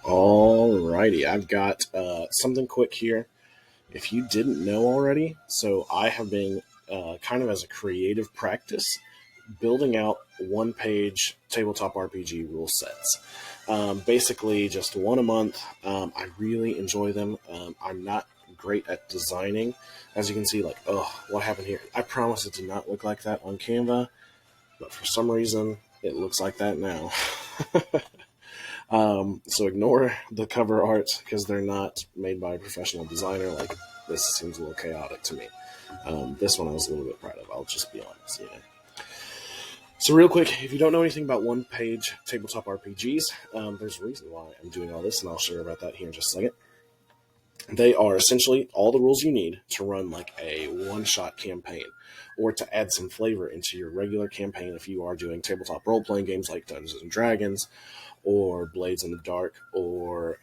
Alrighty, I've got something quick here. If you didn't know already, so I have been kind of as a creative practice building out one page tabletop RPG rule sets. Basically, just one a month. I really enjoy them. I'm not great at designing. As you can see, like, oh, what happened here? I promise it did not look like that on Canva, but for some reason, it looks like that now. So ignore the cover art because they're not made by a professional designer. Like, this seems a little chaotic to me. This one I was a little bit proud of. I'll just be honest. Yeah. So real quick, if you don't know anything about one-page tabletop RPGs, there's a reason why I'm doing all this, and I'll share about that here in just a second. They are essentially all the rules you need to run like a one-shot campaign, or to add some flavor into your regular campaign if you are doing tabletop role-playing games like Dungeons & Dragons, or Blades in the Dark, or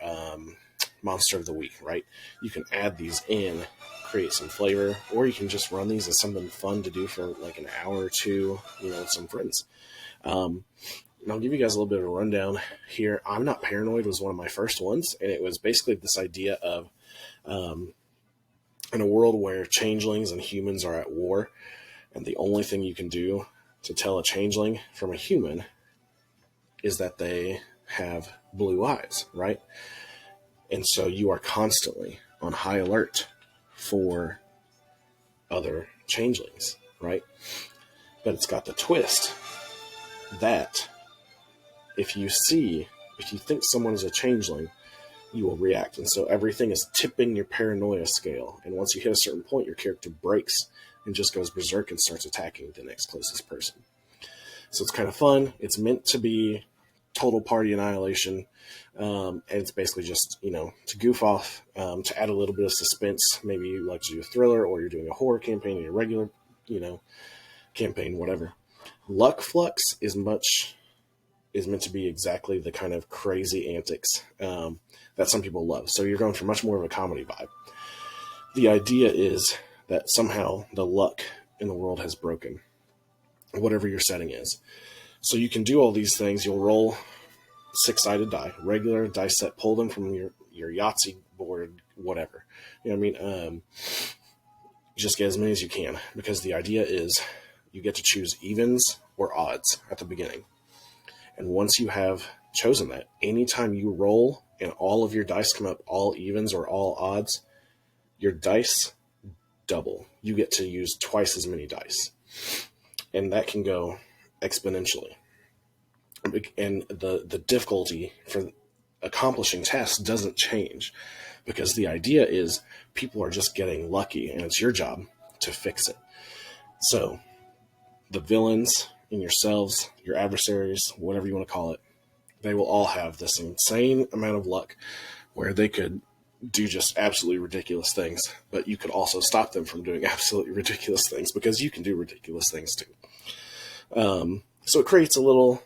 Monster of the Week, right? You can add these in, create some flavor, or you can just run these as something fun to do for like an hour or two, with some friends. And I'll give you guys a little bit of a rundown here. I'm Not Paranoid was one of my first ones, and it was basically this idea of in a world where changelings and humans are at war, and the only thing you can do to tell a changeling from a human is that they have blue eyes, right? And so you are constantly on high alert for other changelings, right? But it's got the twist that if you think someone is a changeling, you will react. And so everything is tipping your paranoia scale. And once you hit a certain point, your character breaks and just goes berserk and starts attacking the next closest person. So it's kind of fun. It's meant to be total party annihilation. And it's basically just, to goof off, to add a little bit of suspense. Maybe you like to do a thriller, or you're doing a horror campaign in a regular, campaign, whatever. Luck Flux is meant to be exactly the kind of crazy antics that some people love. So you're going for much more of a comedy vibe. The idea is that somehow the luck in the world has broken, whatever your setting is. So you can do all these things. You'll roll 6-sided die, regular dice set, pull them from your Yahtzee board, whatever. Just get as many as you can, because the idea is you get to choose evens or odds at the beginning. And once you have chosen that, anytime you roll and all of your dice come up all evens or all odds, your dice double. You get to use twice as many dice. And that can go exponentially. And the difficulty for accomplishing tasks doesn't change, because the idea is people are just getting lucky, and it's your job to fix it. So the villains in yourselves, your adversaries, whatever you want to call it, they will all have this insane amount of luck where they could do just absolutely ridiculous things, but you could also stop them from doing absolutely ridiculous things, because you can do ridiculous things too. So it creates a little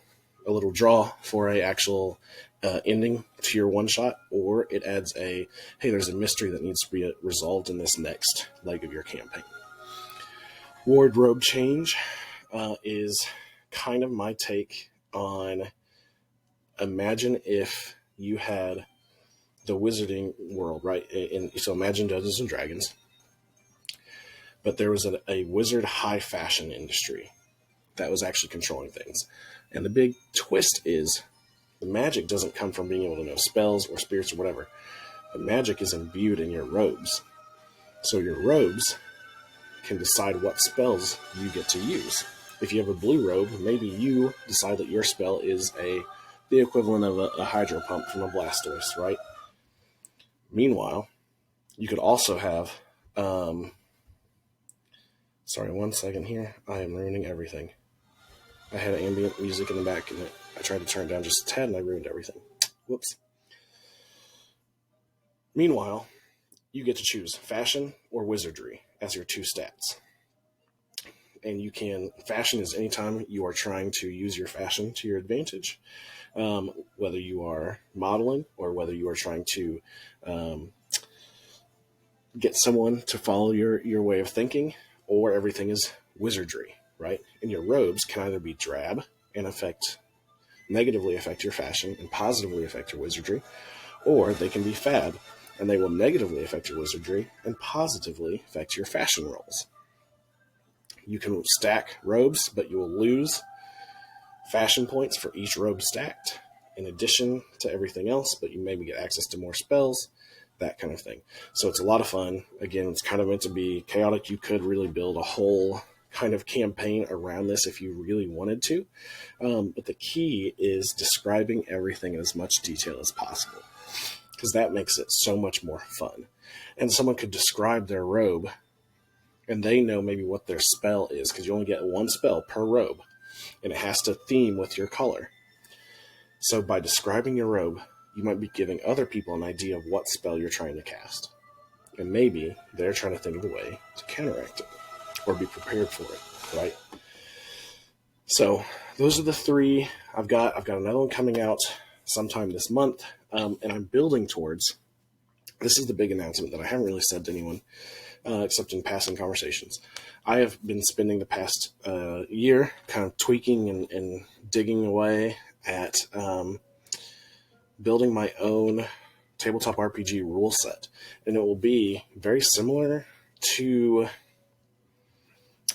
draw for a actual ending to your one shot, or it adds hey, there's a mystery that needs to be resolved in this next leg of your campaign. Wardrobe change is kind of my take on, imagine if you had the wizarding world, right? So imagine Dungeons and Dragons, but there was a wizard high fashion industry that was actually controlling things. And the big twist is the magic doesn't come from being able to know spells or spirits or whatever. The magic is imbued in your robes. So your robes can decide what spells you get to use. If you have a blue robe, maybe you decide that your spell is the equivalent of a hydro pump from a Blastoise, right? Meanwhile, you could also have... sorry, 1 second here. I am ruining everything. I had ambient music in the back, and I tried to turn it down just a tad, and I ruined everything. Whoops. Meanwhile, you get to choose fashion or wizardry as your two stats. And fashion is anytime you are trying to use your fashion to your advantage, whether you are modeling or whether you are trying to get someone to follow your way of thinking, or everything is wizardry, right? And your robes can either be drab and negatively affect your fashion and positively affect your wizardry, or they can be fad, and they will negatively affect your wizardry and positively affect your fashion rolls. You can stack robes, but you will lose fashion points for each robe stacked, in addition to everything else, but you maybe get access to more spells, that kind of thing. So it's a lot of fun. Again, it's kind of meant to be chaotic. You could really build a whole kind of campaign around this if you really wanted to. But the key is describing everything in as much detail as possible, because that makes it so much more fun. And someone could describe their robe, and they know maybe what their spell is, because you only get one spell per robe, and it has to theme with your color. So by describing your robe, you might be giving other people an idea of what spell you're trying to cast. And maybe they're trying to think of a way to counteract it or be prepared for it, right? So those are the three. I've got another one coming out sometime this month, and I'm building towards. This is the big announcement that I haven't really said to anyone, except in passing conversations. I have been spending the past year kind of tweaking and digging away at building my own tabletop RPG rule set. And it will be very similar to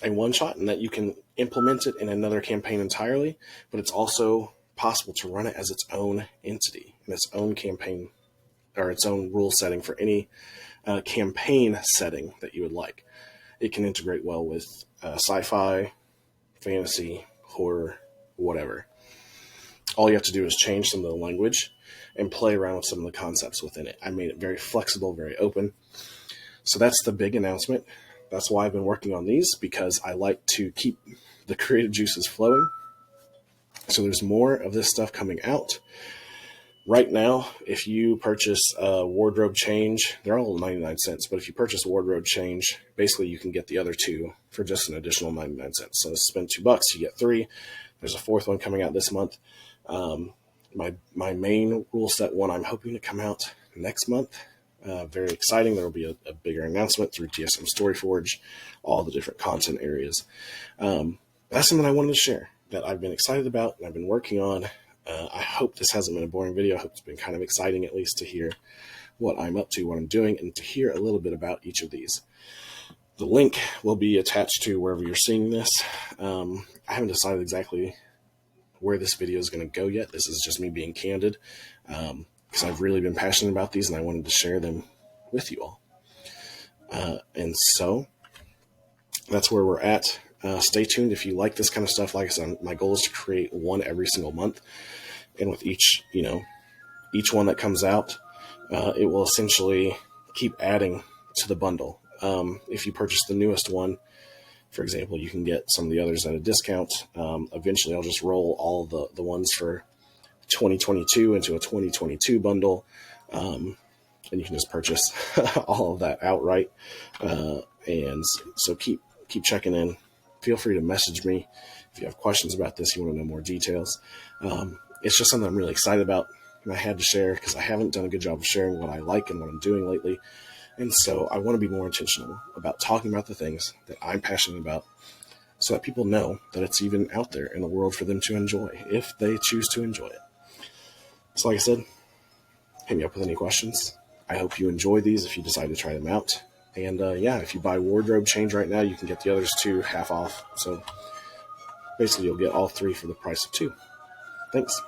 a one-shot in that you can implement it in another campaign entirely, but it's also possible to run it as its own entity, in its own campaign, or its own rule setting for any campaign setting that you would like. It can integrate well with sci-fi, fantasy, horror, whatever. All you have to do is change some of the language and play around with some of the concepts within it. I made it very flexible, very open. So that's the big announcement. That's why I've been working on these, because I like to keep the creative juices flowing. So there's more of this stuff coming out. Right now, if you purchase a wardrobe change, they're all 99 cents, but if you purchase a wardrobe change, basically you can get the other two for just an additional 99 cents. So spend $2, you get 3. There's a 4th one coming out this month. My main rule set one, I'm hoping to come out next month. Very exciting. There will be a bigger announcement through DSM Story Forge, all the different content areas. That's something I wanted to share that I've been excited about and I've been working on. I hope this hasn't been a boring video. I hope it's been kind of exciting, at least, to hear what I'm up to, what I'm doing, and to hear a little bit about each of these. The link will be attached to wherever you're seeing this. I haven't decided exactly where this video is going to go yet. This is just me being candid, because I've really been passionate about these and I wanted to share them with you all. And so that's where we're at. Stay tuned if you like this kind of stuff. Like I said, my goal is to create one every single month. And with each one that comes out, it will essentially keep adding to the bundle. If you purchase the newest one, for example, you can get some of the others at a discount. Eventually, I'll just roll all the ones for 2022 into a 2022 bundle. And you can just purchase all of that outright. And so keep checking in. Feel free to message me if you have questions about this, you want to know more details. It's just something I'm really excited about, and I had to share because I haven't done a good job of sharing what I like and what I'm doing lately. And so I want to be more intentional about talking about the things that I'm passionate about so that people know that it's even out there in the world for them to enjoy if they choose to enjoy it. So like I said, hit me up with any questions. I hope you enjoy these if you decide to try them out. And yeah, if you buy wardrobe change right now, you can get the others 2 half off. So basically you'll get all 3 for the price of 2. Thanks.